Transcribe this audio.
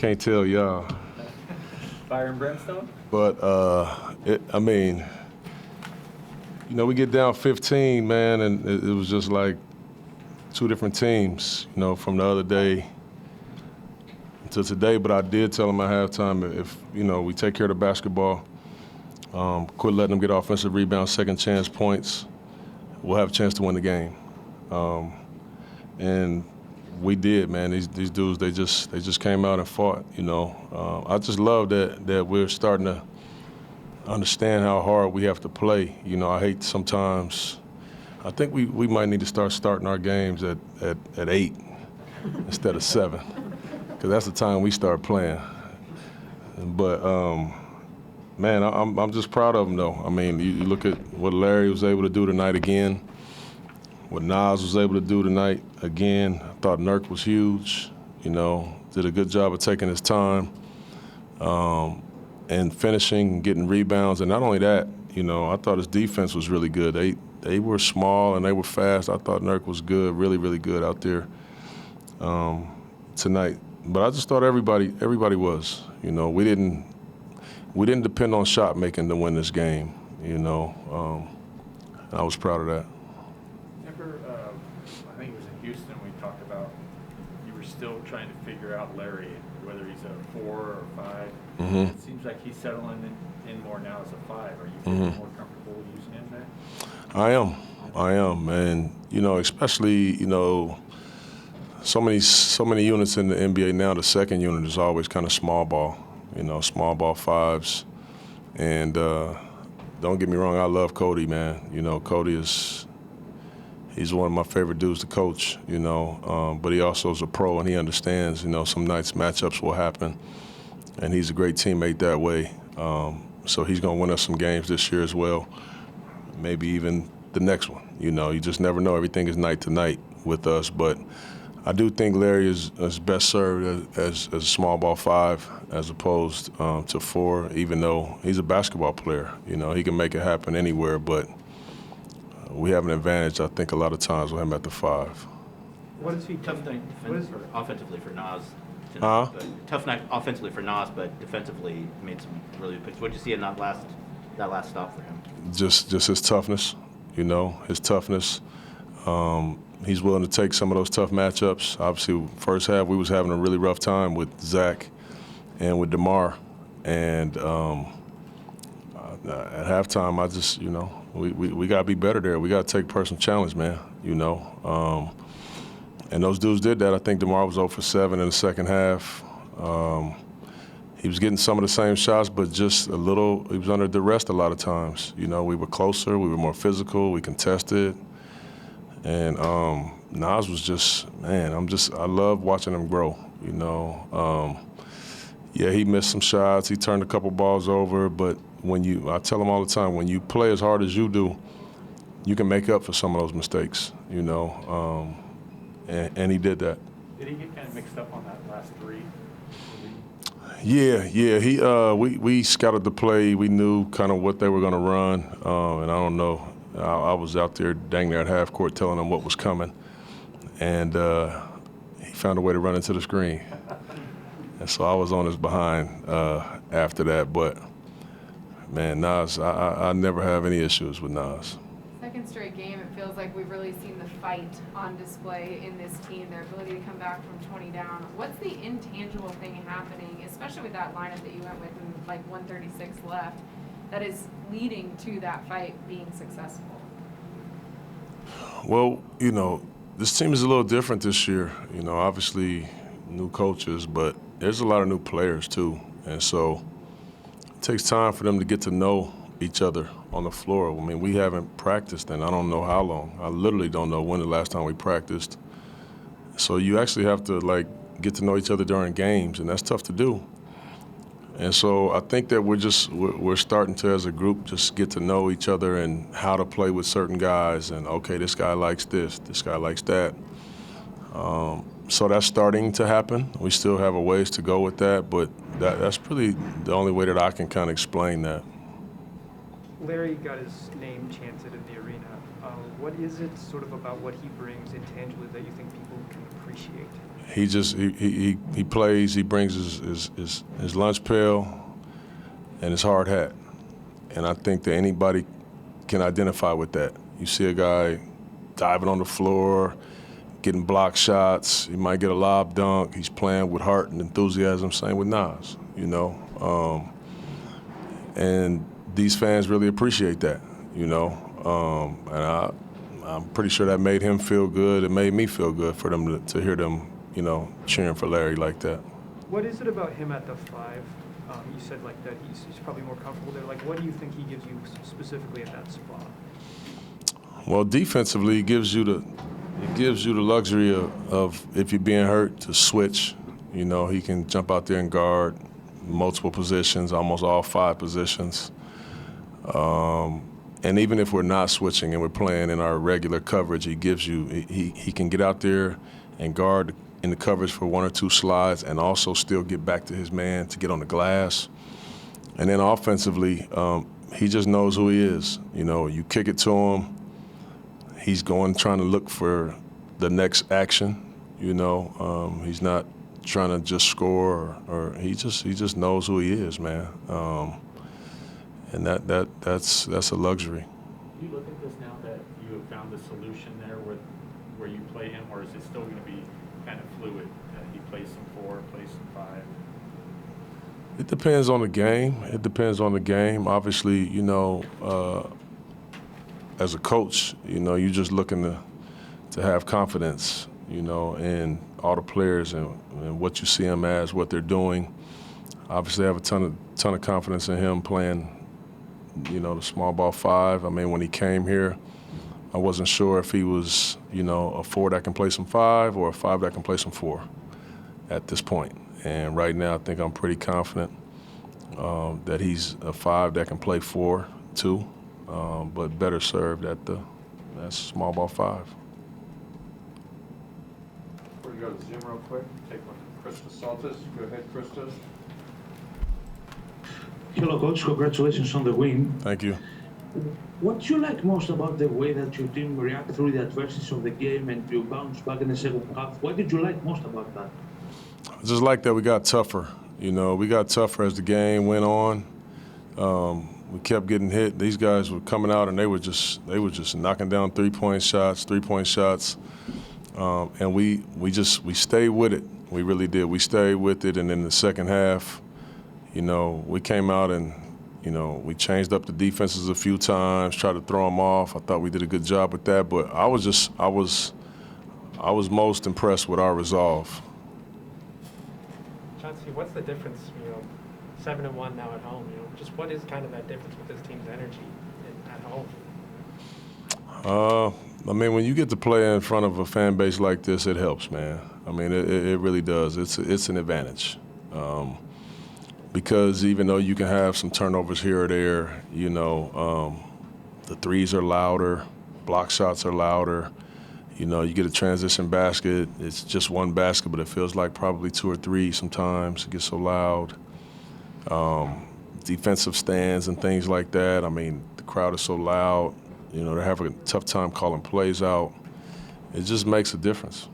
can't tell y'all. Fire and brimstone? But, we get down 15, man, and it was just like two different teams, from the other day to today. But I did tell them at halftime, if, we take care of the basketball, quit letting them get offensive rebounds, second chance points, we'll have a chance to win the game. And we did, man. These dudes, they just came out and fought, I just love that we're starting to understand how hard we have to play. I hate sometimes, I think we might need to start starting our games at 8 instead of 7, because that's the time we start playing. But, man, I'm just proud of them, though. I mean, you look at what Larry was able to do tonight again, what Nas was able to do tonight again. I thought Nurk was huge, did a good job of taking his time and finishing, getting rebounds. And not only that, I thought his defense was really good. They were small and they were fast. I thought Nurk was good, really, really good out there tonight. But I just thought everybody was. We didn't depend on shot making to win this game. I was proud of that. I think it was in Houston, we talked about you were still trying to figure out Larry, whether he's a 4 or 5. Mm-hmm. It seems like he's settling in more now as a 5. Are you feeling more comfortable using him there? I am, and especially so many units in the NBA now. The second unit is always kind of small ball, small ball 5s, and don't get me wrong, I love Cody, man. Cody he's one of my favorite dudes to coach, but he also is a pro and he understands, some nights matchups will happen, and he's a great teammate that way. So he's going to win us some games this year as well, maybe even the next one. You just never know. Everything is night to night with us, but I do think Larry is best served as a small ball 5 as opposed to 4, even though he's a basketball player. He can make it happen anywhere, but we have an advantage, I think, a lot of times with him at the 5. What is he Tough night offensively for Nas. Huh? Tough night offensively for Nas, but defensively made some really good picks. What did you see in that last stop for him? Just his toughness, his toughness. He's willing to take some of those tough matchups. Obviously, first half we was having a really rough time with Zach and with DeMar, and at halftime I just, we got to be better there. We got to take personal challenge, man. And those dudes did that. I think DeMar was 0 for 7 in the second half. He was getting some of the same shots, but just he was under duress a lot of times. We were closer, we were more physical, we contested. And Nas was just, man, I love watching him grow, Yeah, he missed some shots, he turned a couple balls over, but I tell him all the time, when you play as hard as you do, you can make up for some of those mistakes, and he did that. Did he get kind of mixed up on that last 3? Yeah. We scouted the play. We knew kind of what they were going to run, and I don't know. I was out there dang near at half court telling him what was coming, and he found a way to run into the screen. And so I was on his behind after that. But, man, Nas, I never have any issues with Nas. Second straight game, it feels like we've really seen the fight on display in this team, their ability to come back from 20 down. What's the intangible thing happening, especially with that lineup that you went with and like 136 left, that is leading to that fight being successful? Well, this team is a little different this year. Obviously new coaches, but there's a lot of new players too. And so it takes time for them to get to know each other on the floor. I mean, we haven't practiced in I don't know how long. I literally don't know when the last time we practiced. So you actually have to get to know each other during games, and that's tough to do. And so I think that we're starting to, as a group, just get to know each other and how to play with certain guys. And okay, this guy likes this guy likes that. So that's starting to happen. We still have a ways to go with that, but that's really the only way that I can kind of explain that. Larry got his name chanted in the arena. What is it sort of about what he brings intangibly that you think people can appreciate? he plays. He brings his lunch pail and his hard hat, and I think that anybody can identify with that. You see a guy diving on the floor, getting block shots. He might get a lob dunk. He's playing with heart and enthusiasm. Same with Nas, you know. And these fans really appreciate that, you know. And I'm pretty sure that made him feel good. It made me feel good for them to hear them, you know, cheering for Larry like that. What is it about him at the 5? You said like that he's probably more comfortable there. Like, what do you think he gives you specifically at that spot? Well, defensively, it gives you the luxury of if you're being hurt to switch. You know, he can jump out there and guard multiple positions, almost all 5 positions. And even if we're not switching and we're playing in our regular coverage, he can get out there and guard in the coverage for 1 or 2 slides and also still get back to his man to get on the glass. And then offensively, he just knows who he is. You know, you kick it to him, he's trying to look for the next action. You know, he's not trying to just score, or he just knows who he is, man. And that's a luxury. Do you look at this now that you have found the solution there where you play him, or is it still going to be kind of fluid? He plays some 4, plays some 5. It depends on the game. Obviously, you know, as a coach, you know, you're just looking to have confidence, you know, in all the players and what you see them as, what they're doing. Obviously, I have a ton of confidence in him playing, you know, the small ball 5. I mean, when he came here, I wasn't sure if he was, you know, a 4 that can play some 5 or a 5 that can play some 4 at this point. And right now, I think I'm pretty confident that he's a 5 that can play 4 too, but better served at small ball 5. We're going to go to Zoom real quick. Take one from Krista Saltis. Go ahead, Krista. Hello, Coach. Congratulations on the win. Thank you. What do you like most about the way that your team reacted through the adversities of the game and you bounced back in the second half? What did you like most about that? I just like that we got tougher. You know, we got tougher as the game went on. We kept getting hit. These guys were coming out and they were just knocking down three-point shots. And we stayed with it. We really did. We stayed with it, and in the second half, you know, we came out and, you know, we changed up the defenses a few times, tried to throw them off. I thought we did a good job with that, but I was most impressed with our resolve. Chauncey, what's the difference, you know, 7-1 now at home, you know, just what is kind of that difference with this team's energy at home? I mean, when you get to play in front of a fan base like this, it helps, man. I mean, it really does. It's an advantage. Because even though you can have some turnovers here or there, you know, the threes are louder, block shots are louder. You know, you get a transition basket, it's just one basket, but it feels like probably 2 or 3 sometimes. It gets so loud. Defensive stands and things like that. I mean, the crowd is so loud. You know, they're having a tough time calling plays out. It just makes a difference.